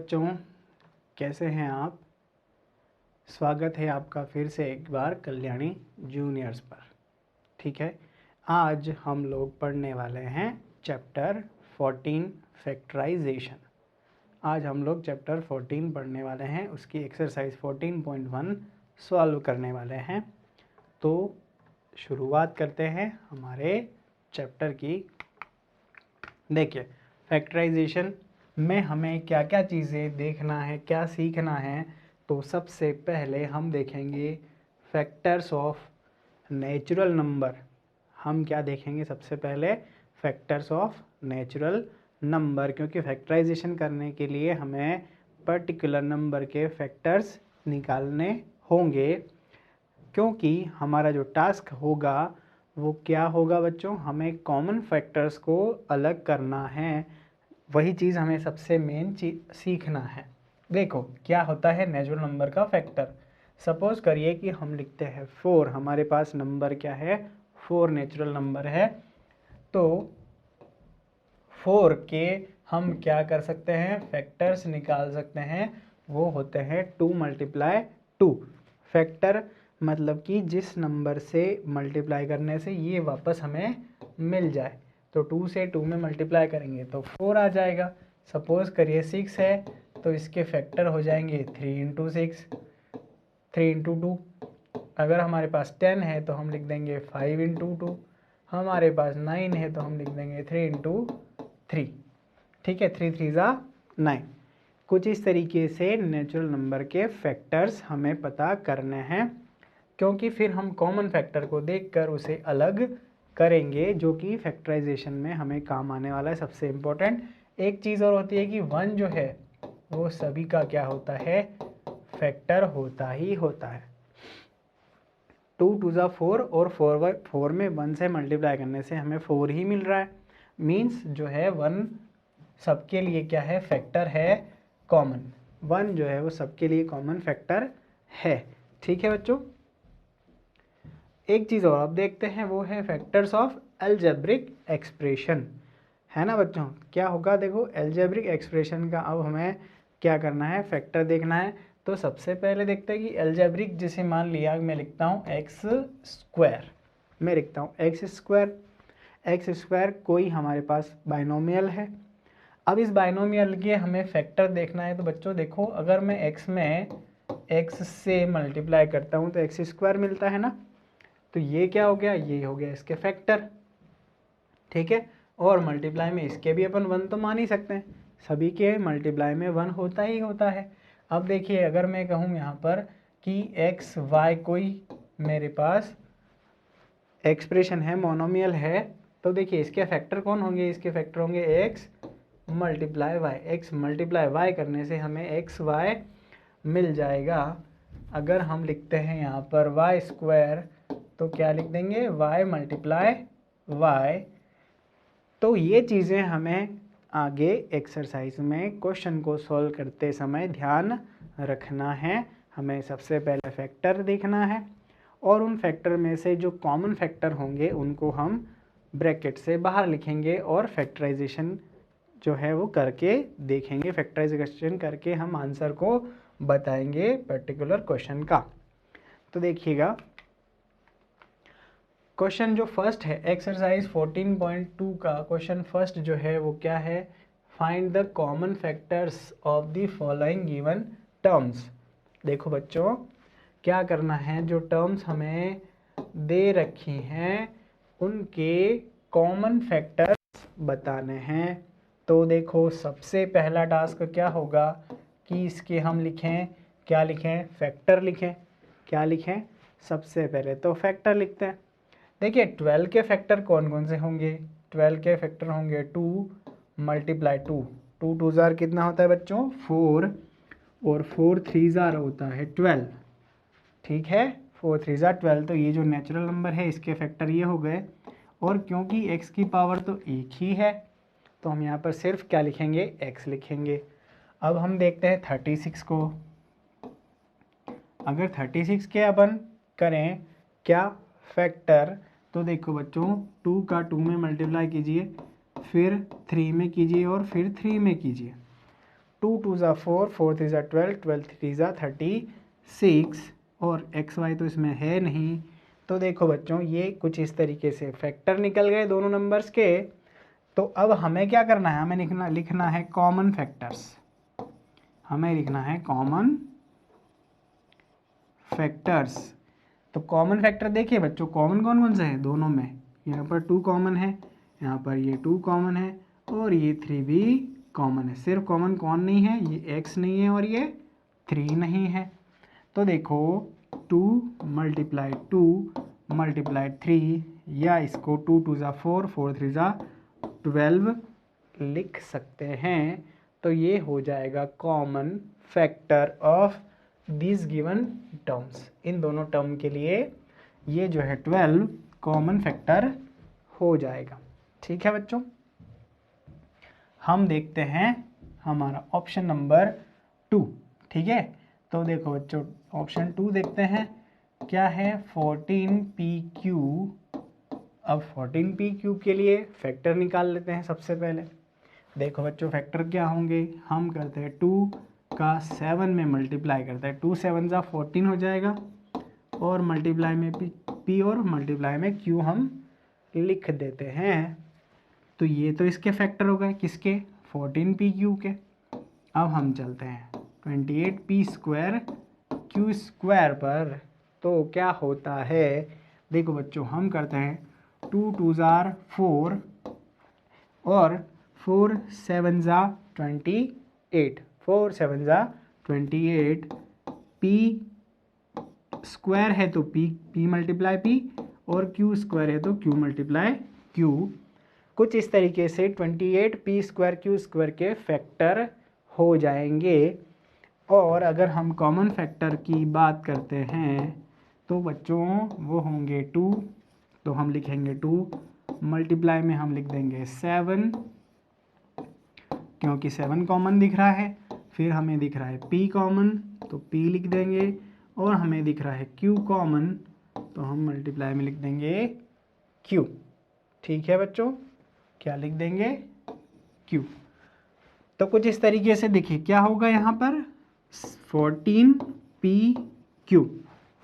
बच्चों, कैसे हैं आप। स्वागत है आपका फिर से एक बार कल्याणी जूनियर्स पर। ठीक है, आज हम लोग पढ़ने वाले हैं चैप्टर 14 फैक्टराइजेशन। आज हम लोग चैप्टर 14 पढ़ने वाले हैं, उसकी एक्सरसाइज 14.1 सॉल्व करने वाले हैं। तो शुरुआत करते हैं हमारे चैप्टर की। देखिए, फैक्टराइजेशन में हमें क्या क्या चीज़ें देखना है, क्या सीखना है। तो सबसे पहले हम देखेंगे फैक्टर्स ऑफ नेचुरल नंबर। हम क्या देखेंगे सबसे पहले? फैक्टर्स ऑफ नेचुरल नंबर, क्योंकि फैक्टराइजेशन करने के लिए हमें पर्टिकुलर नंबर के फैक्टर्स निकालने होंगे। क्योंकि हमारा जो टास्क होगा वो क्या होगा बच्चों? हमें कॉमन फैक्टर्स को अलग करना है। वही चीज़ हमें सबसे मेन चीज सीखना है। देखो क्या होता है नेचुरल नंबर का फैक्टर। सपोज करिए कि हम लिखते हैं 4। हमारे पास नंबर क्या है? 4 नेचुरल नंबर है। तो 4 के हम क्या कर सकते हैं? फैक्टर्स निकाल सकते हैं। वो होते हैं 2 × 2। फैक्टर मतलब कि जिस नंबर से मल्टीप्लाई करने से ये वापस हमें मिल जाए। तो 2 से 2 में मल्टीप्लाई करेंगे तो 4 आ जाएगा। सपोज करिए 6 है तो इसके फैक्टर हो जाएंगे 3 × 6, 3 × 2। अगर हमारे पास 10 है तो हम लिख देंगे 5 × 2। हमारे पास 9 है तो हम लिख देंगे 3 × 3। ठीक है, 3 3 ज़ा 9। कुछ इस तरीके से नेचुरल नंबर के फैक्टर्स हमें पता करने हैं, क्योंकि फिर हम कॉमन फैक्टर को देखकर उसे अलग करेंगे, जो कि फैक्टराइजेशन में हमें काम आने वाला है। सबसे इम्पोर्टेंट एक चीज़ और होती है कि 1 जो है वो सभी का क्या होता है? फैक्टर होता ही होता है। 2 2 ज़ा 4 और 4 में 1 से मल्टीप्लाई करने से हमें 4 ही मिल रहा है। मीन्स जो है 1 सबके लिए क्या है? फैक्टर है कॉमन। 1 जो है वो सबके लिए कॉमन फैक्टर है। ठीक है बच्चों, एक चीज़ और अब देखते हैं, वो है फैक्टर्स ऑफ अलजेब्रिक एक्सप्रेशन। है ना बच्चों? क्या होगा? देखो अलजेब्रिक एक्सप्रेशन का अब हमें क्या करना है? फैक्टर देखना है। तो सबसे पहले देखते हैं कि अलजेब्रिक, जैसे मान लिया मैं लिखता हूँ x²। मैं लिखता हूँ x²। x² कोई हमारे पास बाइनोमियल है। अब इस बाइनोमियल के हमें फैक्टर देखना है। तो बच्चों देखो, अगर मैं x में x से मल्टीप्लाई करता हूँ तो x² मिलता है ना। तो ये क्या हो गया? ये हो गया इसके फैक्टर। ठीक है, और मल्टीप्लाई में इसके भी अपन 1 तो मान ही सकते हैं। सभी के मल्टीप्लाई में 1 होता ही होता है। अब देखिए, अगर मैं कहूँ यहाँ पर कि एक्स वाई कोई मेरे पास एक्सप्रेशन है, मोनोमियल है, तो देखिए इसके फैक्टर कौन होंगे? इसके फैक्टर होंगे x × y। x × y करने से हमें एक्स वाई मिल जाएगा। अगर हम लिखते हैं यहाँ पर y² तो क्या लिख देंगे? y × y। तो ये चीज़ें हमें आगे एक्सरसाइज में क्वेश्चन को सॉल्व करते समय ध्यान रखना है। हमें सबसे पहले फैक्टर देखना है, और उन फैक्टर में से जो कॉमन फैक्टर होंगे उनको हम ब्रैकेट से बाहर लिखेंगे और फैक्टराइजेशन जो है वो करके देखेंगे। फैक्टराइजेशन करके हम आंसर को बताएंगे पर्टिकुलर क्वेश्चन का। तो देखिएगा, क्वेश्चन जो फर्स्ट है एक्सरसाइज 14.2 का क्वेश्चन फर्स्ट जो है वो क्या है? Find the common factors of the following given terms. देखो बच्चों, क्या करना है? जो टर्म्स हमें दे रखी हैं उनके कॉमन फैक्टर्स बताने हैं। तो देखो, सबसे पहला टास्क क्या होगा कि इसके हम लिखें, क्या लिखें? फैक्टर लिखें। क्या लिखें? सबसे पहले तो फैक्टर लिखते हैं। देखिए 12 के फैक्टर कौन कौन से होंगे? 12 के फैक्टर होंगे 2 × 2। 2 2 ज़ार कितना होता है बच्चों? 4, और 4 3 ज़ार होता है 12। ठीक है, 4 3 ज़ार 12। तो ये जो नेचुरल नंबर है इसके फैक्टर ये हो गए। और क्योंकि x की पावर तो एक ही है तो हम यहाँ पर सिर्फ क्या लिखेंगे? x लिखेंगे। अब हम देखते हैं 36 को। अगर 36 के अपन करें क्या फैक्टर, तो देखो बच्चों 2 का 2 में मल्टीप्लाई कीजिए, फिर 3 में कीजिए और फिर 3 में कीजिए। 2 2 ज़ा 4, 4 3 ज़ा 12, 12 3 ज़ा 36 और एक्स वाई तो इसमें है नहीं। तो देखो बच्चों ये कुछ इस तरीके से फैक्टर निकल गए दोनों नंबर्स के। तो अब हमें क्या करना है, हमें लिखना है कॉमन फैक्टर्स। हमें लिखना है कॉमन फैक्टर्स। तो कॉमन फैक्टर देखिए बच्चों, कॉमन कौन कौन से हैं दोनों में। यहाँ पर 2 कॉमन है, यहाँ पर ये 2 कॉमन है और ये 3 भी कॉमन है। सिर्फ कॉमन कौन नहीं है, ये x नहीं है और ये 3 नहीं है। तो देखो 2 मल्टीप्लाई 2 मल्टीप्लाई 3, या इसको 2 2 ज़ा 4, 4 3 ज़ा 12 लिख सकते हैं। तो ये हो जाएगा common factor of this given terms. इन दोनों टर्म के लिए ये जो है 12 कॉमन फैक्टर हो जाएगा। ठीक है बच्चों, हम देखते हैं हमारा ऑप्शन नंबर 2। ठीक है, तो देखो बच्चों ऑप्शन 2 देखते हैं क्या है, 14pq। अब 14pq के लिए फैक्टर निकाल लेते हैं सबसे पहले। देखो बच्चों फैक्टर क्या होंगे, हम करते हैं 2 का 7 में मल्टीप्लाई करते हैं, 2 7 ज़ा 14 हो जाएगा और मल्टीप्लाई में p और मल्टीप्लाई में q हम लिख देते हैं। तो ये तो इसके फैक्टर हो गए, किसके, 14pq के। अब हम चलते हैं 28p स्क्वायर q स्क्वायर पर। तो क्या होता है, देखो बच्चों हम करते हैं 2 2 ज़ार 4 और 4 7 ज़ा 28, 4 7 ज़ा 28, p स्क्वायर है तो p मल्टीप्लाई p और q स्क्वायर है तो q मल्टीप्लाई q। कुछ इस तरीके से 28p स्क्वायर q स्क्वायर के फैक्टर हो जाएंगे। और अगर हम कॉमन फैक्टर की बात करते हैं तो बच्चों वो होंगे 2, तो हम लिखेंगे 2 मल्टीप्लाई में हम लिख देंगे 7 क्योंकि 7 कॉमन दिख रहा है। फिर हमें दिख रहा है p कॉमन तो p लिख देंगे और हमें दिख रहा है q कॉमन तो हम मल्टीप्लाई में लिख देंगे q। ठीक है बच्चों, क्या लिख देंगे, q। तो कुछ इस तरीके से देखिए क्या होगा यहाँ पर 14pq,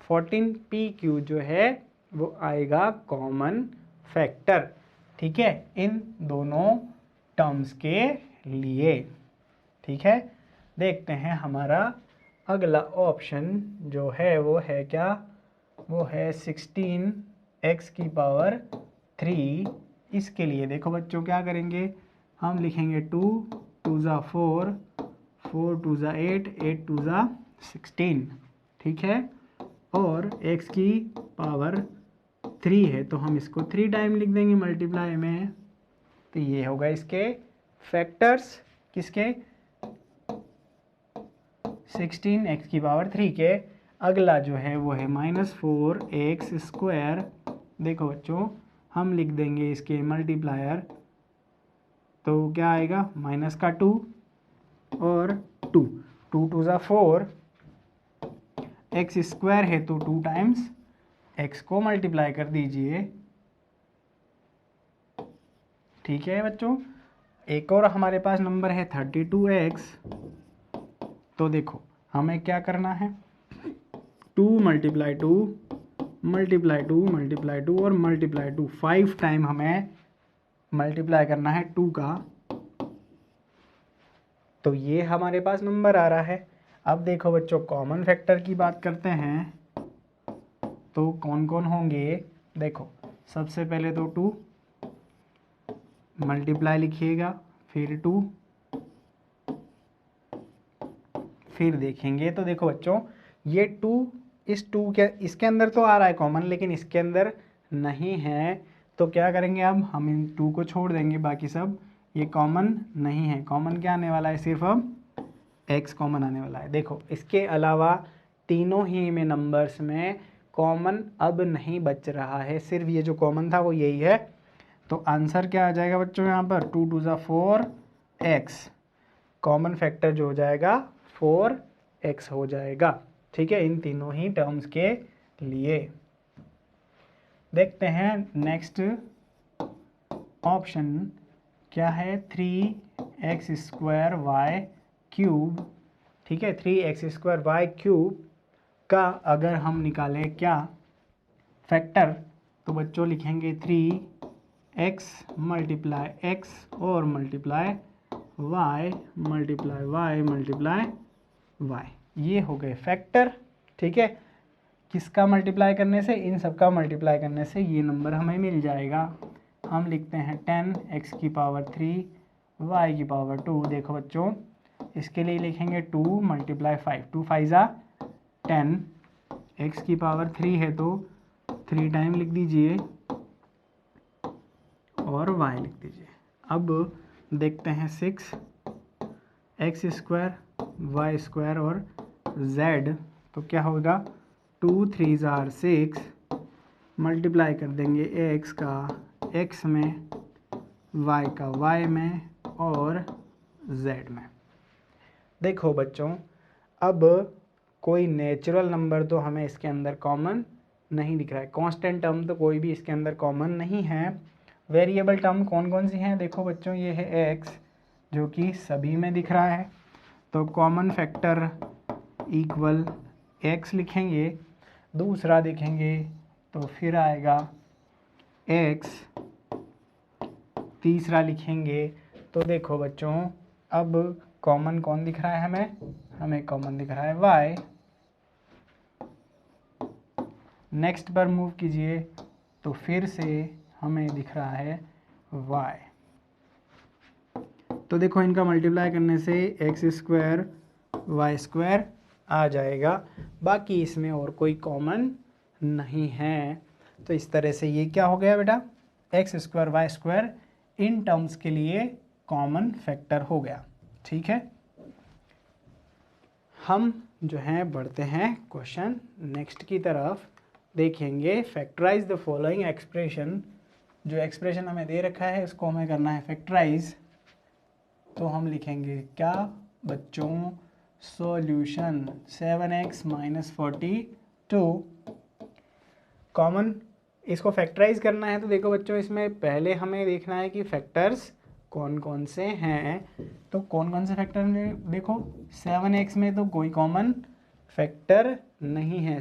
14pq जो है वो आएगा कॉमन फैक्टर। ठीक है, इन दोनों टर्म्स के लिए। ठीक है, देखते हैं हमारा अगला ऑप्शन जो है वो है क्या, वो है 16x की पावर 3। इसके लिए देखो बच्चों क्या करेंगे, हम लिखेंगे 2 2 ज़ा 4, 4 2 ज़ा 8, 8 2 ज़ा 16। ठीक है, और x की पावर 3 है तो हम इसको 3 टाइम लिख देंगे मल्टीप्लाई में। तो ये होगा इसके फैक्टर्स, किसके, 16x की पावर 3 के। अगला जो है वो है -4x स्क्वायर। देखो बच्चों हम लिख देंगे इसके मल्टीप्लायर, तो क्या आएगा माइनस का 2 और 2 2 2 ज़ा 4, एक्स स्क्वायर है तो 2 टाइम्स x को मल्टीप्लाई कर दीजिए। ठीक है बच्चों, एक और हमारे पास नंबर है 32x। तो देखो हमें क्या करना है, 2 मल्टीप्लाई 2 मल्टीप्लाई 2 मल्टीप्लाई 2 और मल्टीप्लाई 2, 5 टाइम हमें मल्टीप्लाई करना है 2 का। तो ये हमारे पास नंबर आ रहा है। अब देखो बच्चों कॉमन फैक्टर की बात करते हैं तो कौन कौन होंगे। देखो सबसे पहले तो 2 मल्टीप्लाई लिखिएगा, फिर 2, फिर देखेंगे तो देखो बच्चों ये 2 इस 2 के इसके अंदर तो आ रहा है कॉमन, लेकिन इसके अंदर नहीं है। तो क्या करेंगे, अब हम इन 2 को छोड़ देंगे, बाकी सब ये कॉमन नहीं है। कॉमन क्या आने वाला है, सिर्फ अब x कॉमन आने वाला है। देखो इसके अलावा तीनों ही में नंबर्स में कॉमन अब नहीं बच रहा है, सिर्फ ये जो कॉमन था वो यही है। तो आंसर क्या आ जाएगा बच्चों, यहाँ पर 2 2 ज़ा 4x, कॉमन फैक्टर जो हो जाएगा 4x हो जाएगा। ठीक है, इन तीनों ही टर्म्स के लिए। देखते हैं नेक्स्ट ऑप्शन क्या है, 3x स्क्वायर y क्यूब, ठीक है, 3x² का अगर हम निकालें क्या फैक्टर, तो बच्चों लिखेंगे 3x मल्टीप्लाई x और multiply y multiply y multiply y, ये हो गए फैक्टर। ठीक है, किसका मल्टीप्लाई करने से, इन सब का मल्टीप्लाई करने से ये नंबर हमें मिल जाएगा। हम लिखते हैं 10x⁻³ y⁻²। देखो बच्चों, इसके लिए लिखेंगे 2 मल्टीप्लाई 5, 2 5 ज़ा 10, x⁻³ है तो 3 टाइम लिख दीजिए और y लिख दीजिए। अब देखते हैं 6x² y² और z, तो क्या होगा 2 3 ज़ा 6, मल्टीप्लाई कर देंगे x का x में, y का y में और z में। देखो बच्चों, अब कोई नेचुरल नंबर तो हमें इसके अंदर कॉमन नहीं दिख रहा है, कांस्टेंट टर्म तो कोई भी इसके अंदर कॉमन नहीं है। वेरिएबल टर्म कौन कौन सी हैं, देखो बच्चों, ये है x जो कि सभी में दिख रहा है, तो कॉमन फैक्टर इक्वल x लिखेंगे। दूसरा देखेंगे तो फिर आएगा x, तीसरा लिखेंगे तो देखो बच्चों, अब कॉमन कौन दिख रहा है, हमें कॉमन दिख रहा है y। नेक्स्ट पर मूव कीजिए तो फिर से हमें दिख रहा है y। तो देखो, इनका मल्टीप्लाई करने से x² y² आ जाएगा, बाकी इसमें और कोई कॉमन नहीं है। तो इस तरह से ये क्या हो गया बेटा, x² y² इन टर्म्स के लिए कॉमन फैक्टर हो गया। ठीक है, हम जो हैं बढ़ते हैं क्वेश्चन नेक्स्ट की तरफ, देखेंगे फैक्टराइज द फॉलोइंग एक्सप्रेशन। जो एक्सप्रेशन हमें दे रखा है इसको हमें करना है फैक्टराइज, तो हम लिखेंगे क्या बच्चों, सॉल्यूशन 7x - 42। कॉमन इसको फैक्टराइज करना है, तो देखो बच्चों, इसमें पहले हमें देखना है कि फैक्टर्स कौन कौन से हैं। तो कौन कौन से फैक्टर में, देखो 7x में तो कोई कॉमन फैक्टर नहीं है,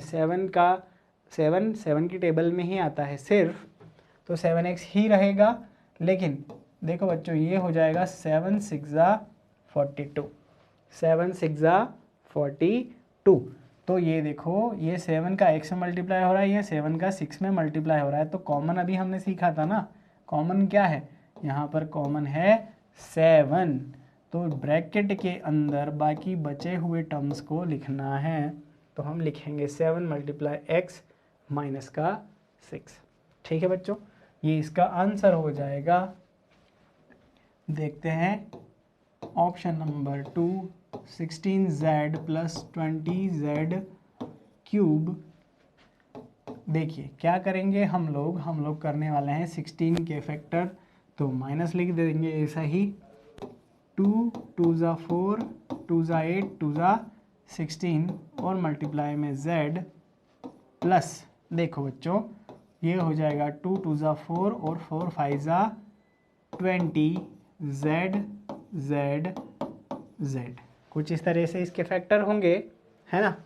7 की टेबल में ही आता है सिर्फ, तो 7x ही रहेगा। लेकिन देखो बच्चों, ये हो जाएगा 7 6 ज़ा 42, 7 6 ज़ा 42। तो ये देखो, ये 7 का x में मल्टीप्लाई हो रहा है, ये 7 का 6 में मल्टीप्लाई हो रहा है। तो कॉमन अभी हमने सीखा था ना, कॉमन क्या है, यहाँ पर कॉमन है 7। तो ब्रैकेट के अंदर बाकी बचे हुए टर्म्स को लिखना है, तो हम लिखेंगे 7 × x माइनस का 6। ठीक है बच्चों, ये इसका आंसर हो जाएगा। देखते हैं ऑप्शन नंबर 2, 16z + 20z³। देखिए क्या करेंगे हम लोग करने वाले हैं 16 के फैक्टर, तो माइनस लिख देंगे ऐसा ही, 2 2 ज़ा 4, 2 ज़ा 8, 2 ज़ा 16 और मल्टीप्लाई में z प्लस, देखो बच्चों ये हो जाएगा 2 2 ज़ा 4 और 4 5 ज़ा 20, z z z। कुछ इस तरह से इसके फैक्टर होंगे, है ना।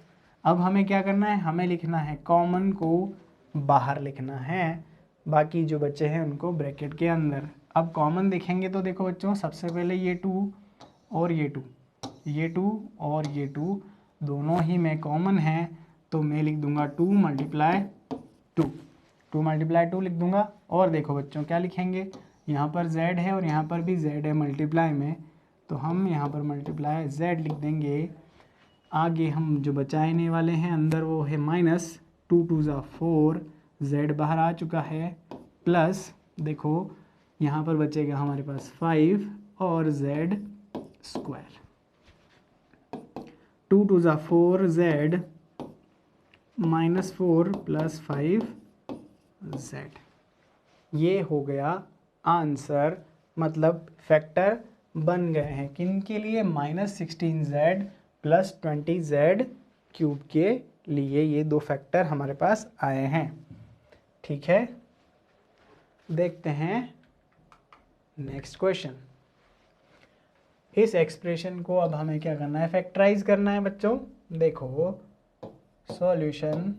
अब हमें क्या करना है, हमें लिखना है कॉमन को बाहर लिखना है, बाकी जो बच्चे हैं उनको ब्रैकेट के अंदर। अब कॉमन देखेंगे तो देखो बच्चों, सबसे पहले ये 2 और ये 2, ये 2 और ये 2 दोनों ही में कॉमन है, तो मैं लिख दूंगा 2 × 2, 2 × 2 लिख दूंगा। और देखो बच्चों क्या लिखेंगे, यहाँ पर z है और यहाँ पर भी z है मल्टीप्लाई में, तो हम यहाँ पर मल्टीप्लाई z लिख देंगे। आगे हम जो बचाने वाले हैं अंदर वो है माइनस, 2 2 ज़ा 4, z बाहर आ चुका है, प्लस देखो यहाँ पर बचेगा हमारे पास 5 और z², 2 2 ज़ा 4 z -4 + 5 z। ये हो गया आंसर, मतलब फैक्टर बन गए हैं किन के लिए, -16z + 20z³ के लिए ये दो फैक्टर हमारे पास आए हैं। ठीक है, देखते हैं नेक्स्ट क्वेश्चन। इस एक्सप्रेशन को अब हमें क्या करना है, फैक्टराइज करना है बच्चों। देखो solution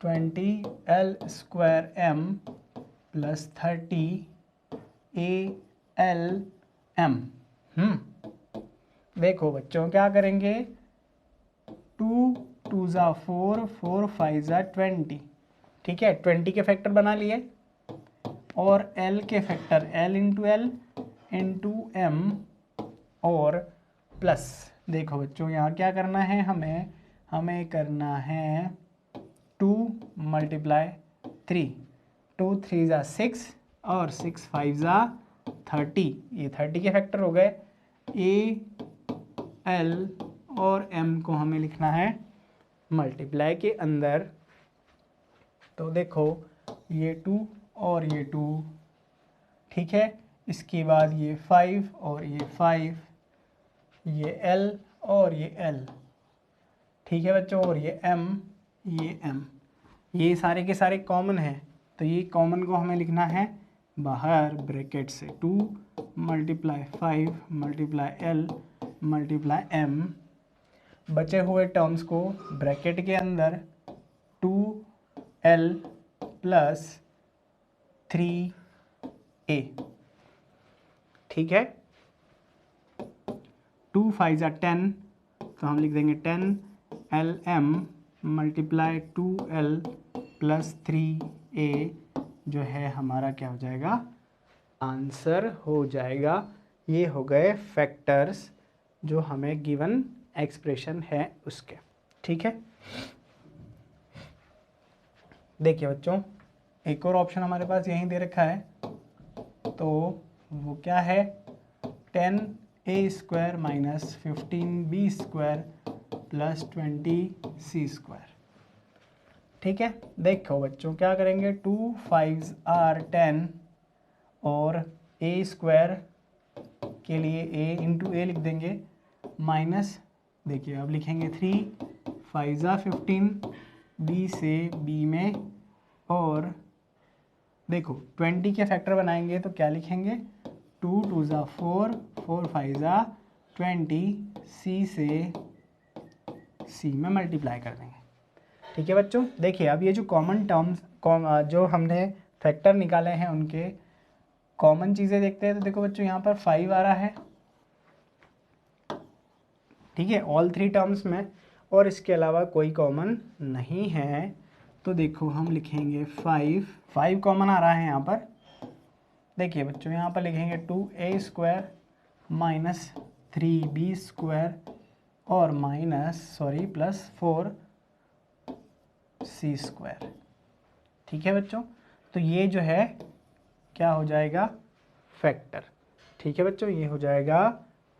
20L² m plus 30AL m। देखो बच्चों क्या करेंगे, 2 2 ज़ा 4, 4 5 ज़ा 20, ठीक है, 20 के फैक्टर बना लिए, और L के factor L into L into M, और प्लस देखो बच्चों यहाँ क्या करना है, हमें करना है 2 मल्टीप्लाई 3, 2 3 ज़ा 6 और 6 5 ज़ा 30, ये 30 के फैक्टर हो गए। ए एल और एम को हमें लिखना है मल्टीप्लाई के अंदर, तो देखो ये 2 और ये 2, ठीक है, इसके बाद ये 5 और ये 5, ये L और ये L, ठीक है बच्चों, और ये M, ये M, ये सारे के सारे कॉमन हैं, तो ये कॉमन को हमें लिखना है बाहर ब्रैकेट से, 2 multiply 5 multiply L multiply M, बचे हुए टर्म्स को ब्रैकेट के अंदर 2L प्लस 3A, ठीक है, 2 5 ज़ा 10, तो हम लिख देंगे 10LM multiply 2L plus 3A, जो है हमारा क्या हो जाएगा, आंसर हो जाएगा। ये हो गए फैक्टर्स जो हमें गिवन एक्सप्रेशन है उसके, ठीक है। देखिए बच्चों एक और ऑप्शन हमारे पास यहीं दे रखा है, तो वो क्या है, 10A² minus 15B² plus 20C², ठीक है। देखो बच्चों क्या करेंगे, 2 5 are 10 और A² के लिए A इंटू ए लिख देंगे, माइनस देखिए अब लिखेंगे 3 5 ज़ा 15 B से B में, और देखो 20 के फैक्टर बनाएंगे तो क्या लिखेंगे, 2 2 ज़ा 4, 4 5 ज़ा 20, C से C में मल्टीप्लाई कर देंगे, ठीक है बच्चों। देखिए अब ये जो कॉमन टर्म्स जो हमने फैक्टर निकाले हैं उनके कॉमन चीज़ें देखते हैं, तो देखो बच्चों यहाँ पर 5 आ रहा है, ठीक है, ऑल 3 टर्म्स में, और इसके अलावा कोई कॉमन नहीं है, तो देखो हम लिखेंगे 5 कॉमन आ रहा है यहाँ पर। देखिए बच्चों यहाँ पर लिखेंगे 2A² माइनस 3B² और प्लस 4C², ठीक है बच्चों, तो ये जो है क्या हो जाएगा, फैक्टर, ठीक है बच्चों, ये हो जाएगा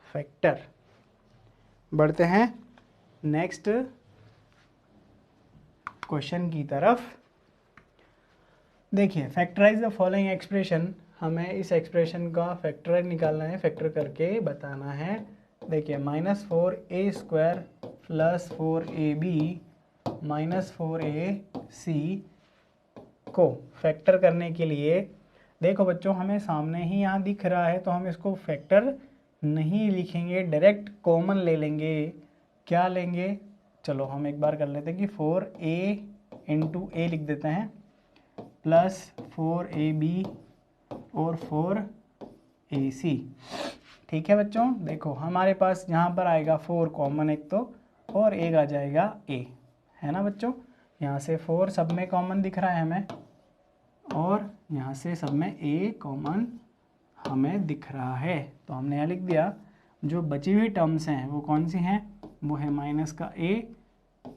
फैक्टर। बढ़ते हैं नेक्स्ट क्वेश्चन की तरफ। देखिए फैक्टराइज द फॉलोइंग एक्सप्रेशन, हमें इस एक्सप्रेशन का फैक्टर निकालना है, फैक्टर करके बताना है। देखिए -4A² plus 4AB minus 4AC को फैक्टर करने के लिए, देखो बच्चों हमें सामने ही यहाँ दिख रहा है, तो हम इसको फैक्टर नहीं लिखेंगे, डायरेक्ट कॉमन ले लेंगे। क्या लेंगे, चलो हम एक बार कर लेते हैं कि 4A इंटू ए लिख देते हैं, प्लस 4AB और 4AC, ठीक है बच्चों। देखो हमारे पास यहाँ पर आएगा 4 कॉमन एक तो, और एक आ जाएगा A, है ना बच्चों, यहाँ से 4 सब में कॉमन दिख रहा है हमें, और यहाँ से सब में A कॉमन हमें दिख रहा है, तो हमने यहाँ लिख दिया। जो बची हुई टर्म्स हैं वो कौन सी हैं, वो है माइनस का A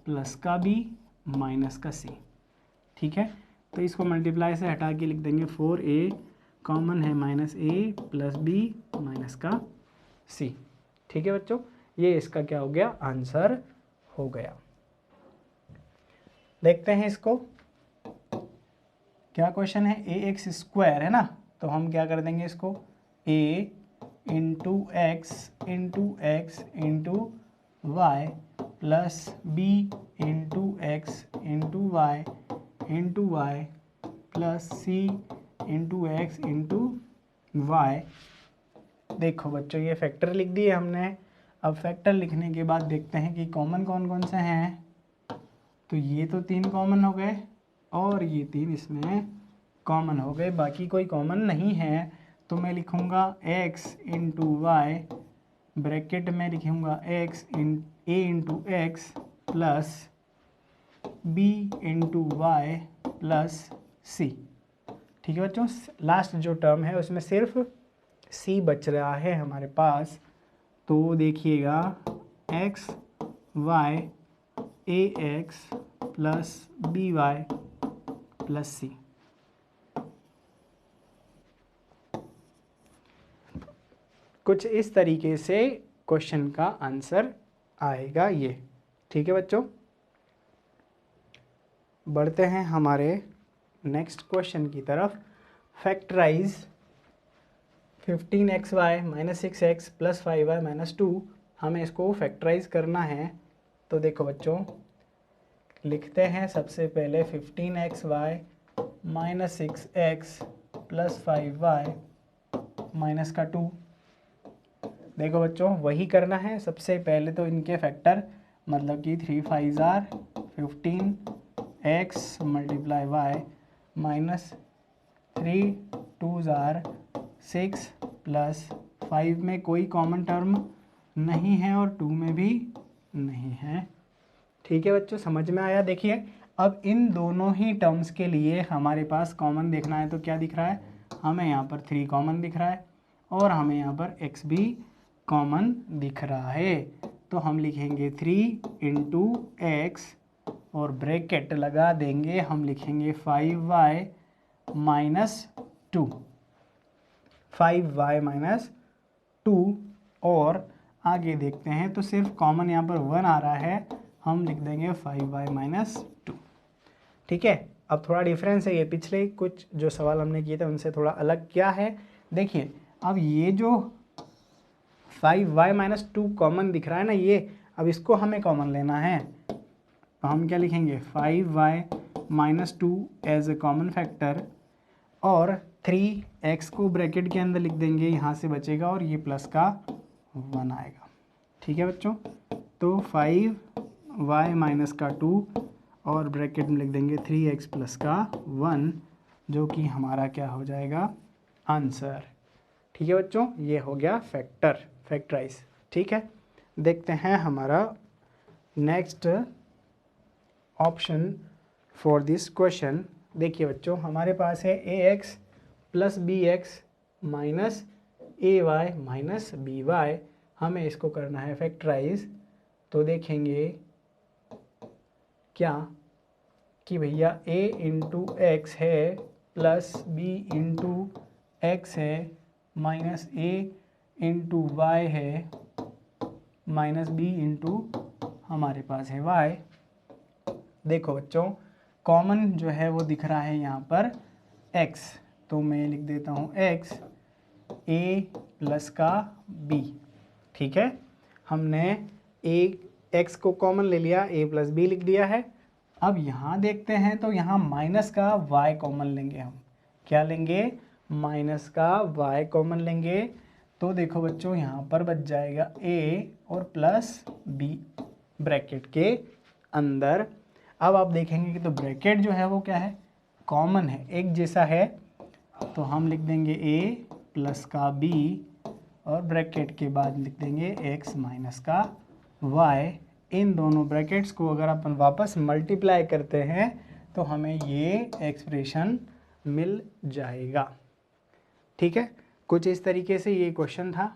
प्लस का B माइनस का C, ठीक है, तो इसको मल्टीप्लाई से हटा के लिख देंगे 4A कॉमन है -A प्लस B माइनस का C, ठीक है बच्चों, ये इसका क्या हो गया, आंसर हो गया। देखते हैं इसको, क्या क्वेश्चन है, AX² है ना, तो हम क्या कर देंगे इसको, A into x into y plus B into x into y plus C into x into y देखो बच्चों ये फैक्टर लिख दिए हमने। अब फैक्टर लिखने के बाद देखते हैं कि कॉमन कौन कौन से हैं। तो ये तो 3 कॉमन हो गए और ये 3 इसमें कॉमन हो गए, बाकी कोई कॉमन नहीं है। तो मैं लिखूँगा x इंटू वाई, ब्रैकेट में लिखूँगा x a into x plus b into y plus c। ठीक है बच्चों, लास्ट जो टर्म है उसमें सिर्फ c बच रहा है हमारे पास। तो देखिएगा x y a x plus b y plus c। कुछ इस तरीके से क्वेश्चन का आंसर आएगा ये। ठीक है बच्चों, बढ़ते हैं हमारे नेक्स्ट क्वेश्चन की तरफ। Factorise 15xy minus 6x plus 5y minus 2, हमें इसको फैक्टराइज करना है। तो देखो बच्चों, लिखते हैं सबसे पहले 15xy minus 6x plus 5y minus का 2। देखो बच्चों वही करना है। सबसे पहले तो इनके फैक्टर, मतलब कि 3 5 are 15x multiply y minus 3 2 are 6 plus 5 में कोई कॉमन टर्म नहीं है और 2 में भी नहीं है। ठीक है बच्चों, समझ में आया। देखिए अब इन दोनों ही टर्म्स के लिए हमारे पास कॉमन देखना है। तो क्या दिख रहा है हमें यहाँ पर 3 कॉमन दिख रहा है और हमें यहाँ पर x भी कॉमन दिख रहा है। तो हम लिखेंगे 3 इंटू एक्स और ब्रैकेट लगा देंगे, हम लिखेंगे 5y माइनस 2, 5y माइनस 2। और आगे देखते हैं तो सिर्फ कॉमन यहाँ पर 1 आ रहा है, हम लिख देंगे 5y माइनस 2। ठीक है, अब थोड़ा डिफरेंस है, ये पिछले कुछ जो सवाल हमने किए थे उनसे थोड़ा अलग क्या है। देखिए अब ये जो 5y माइनस 2 कॉमन दिख रहा है ना, ये अब इसको हमें कॉमन लेना है। तो हम क्या लिखेंगे 5y minus 2 as a common factor और 3x को ब्रैकेट के अंदर लिख देंगे, यहाँ से बचेगा और ये प्लस का 1 आएगा। ठीक है बच्चों, तो 5y माइनस का 2 और ब्रैकेट में लिख देंगे 3x प्लस का 1, जो कि हमारा क्या हो जाएगा आंसर। ठीक है बच्चों, ये हो गया फैक्टराइज। ठीक है, देखते हैं हमारा next option for this question. देखिए बच्चों हमारे पास है ax plus bx minus ay minus by, हमें इसको करना है फैक्टराइज। तो देखेंगे क्या कि भैया a इंटू एक्स है प्लस b इंटू एक्स है माइनस a इंटू वाई है माइनस b इंटू हमारे पास है y। देखो बच्चों कॉमन जो है वो दिख रहा है यहाँ पर x, तो मैं लिख देता हूँ x a प्लस का b। ठीक है, हमने x को कॉमन ले लिया, a प्लस b लिख दिया है। अब यहाँ देखते हैं तो यहाँ माइनस का y कॉमन लेंगे। हम क्या लेंगे माइनस का y कॉमन लेंगे। तो देखो बच्चों यहाँ पर बच जाएगा a और प्लस b ब्रैकेट के अंदर। अब आप देखेंगे कि तो ब्रैकेट जो है वो क्या है कॉमन है, एक जैसा है। तो हम लिख देंगे a प्लस का b और ब्रैकेट के बाद लिख देंगे x माइनस का y। इन दोनों ब्रैकेट्स को अगर अपन वापस मल्टीप्लाई करते हैं तो हमें ये एक्सप्रेशन मिल जाएगा। ठीक है, कुछ इस तरीके से ये क्वेश्चन था।